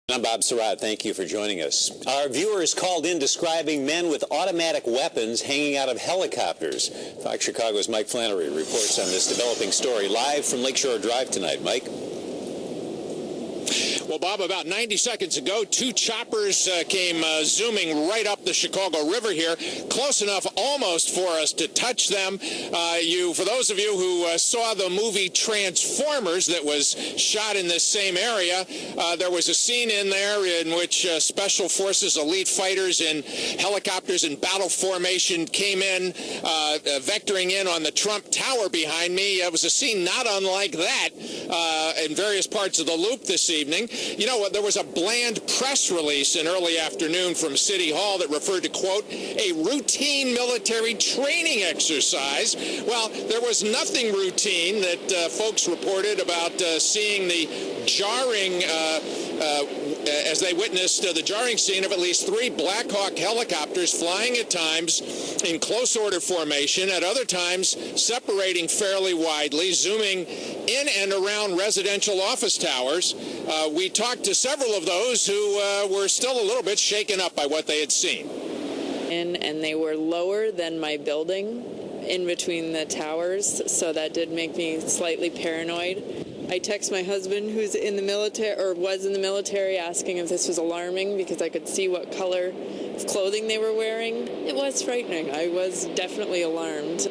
I'm Bob Surratt. Thank you for joining us. Our viewers called in describing men with automatic weapons hanging out of helicopters. Fox Chicago's Mike Flannery reports on this developing story live from Lakeshore Drive tonight. Mike? Well, Bob, about 90 seconds ago, two choppers came zooming right up the Chicago River here, close enough almost for us to touch them. For those of you who saw the movie Transformers that was shot in this same area, there was a scene in there in which Special Forces elite fighters in helicopters in battle formation came in, vectoring in on the Trump Tower behind me. It was a scene not unlike that in various parts of the loop this evening. You know what? There was a bland press release in early afternoon from City Hall that referred to, quote, a routine military training exercise. Well, there was nothing routine that folks reported about seeing the jarring, as they witnessed the jarring scene of at least 3 Blackhawk helicopters flying at times in close order formation, at other times separating fairly widely, zooming in and around residential office towers. We talked to several of those who were still a little bit shaken up by what they had seen. And they were lower than my building in between the towers, so that did make me slightly paranoid. I text my husband, who's in the military, or was in the military, asking if this was alarming because I could see what color of clothing they were wearing. It was frightening. I was definitely alarmed.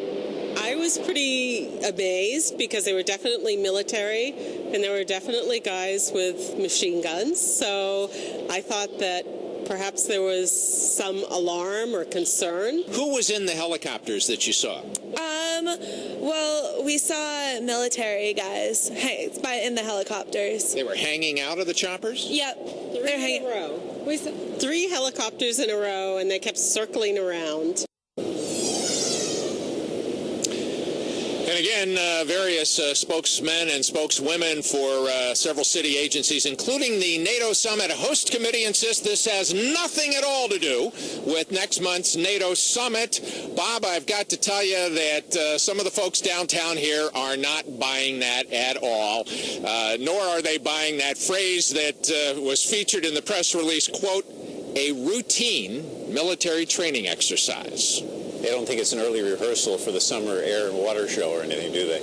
I was pretty amazed because they were definitely military and there were definitely guys with machine guns. So I thought that perhaps there was some alarm or concern. Who was in the helicopters that you saw? Well, we saw military guys in the helicopters. They were hanging out of the choppers? Yep. Three in a row. We saw 3 helicopters in a row and they kept circling around. And again, various spokesmen and spokeswomen for several city agencies, including the NATO summit host committee, insist this has nothing at all to do with next month's NATO summit. Bob, I've got to tell you that some of the folks downtown here are not buying that at all, nor are they buying that phrase that was featured in the press release, quote, a routine military training exercise. They don't think it's an early rehearsal for the summer air and water show or anything, do they?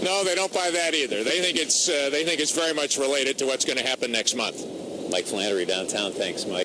No, they don't buy that either. They think it's very much related to what's going to happen next month. Mike Flannery downtown. Thanks, Mike.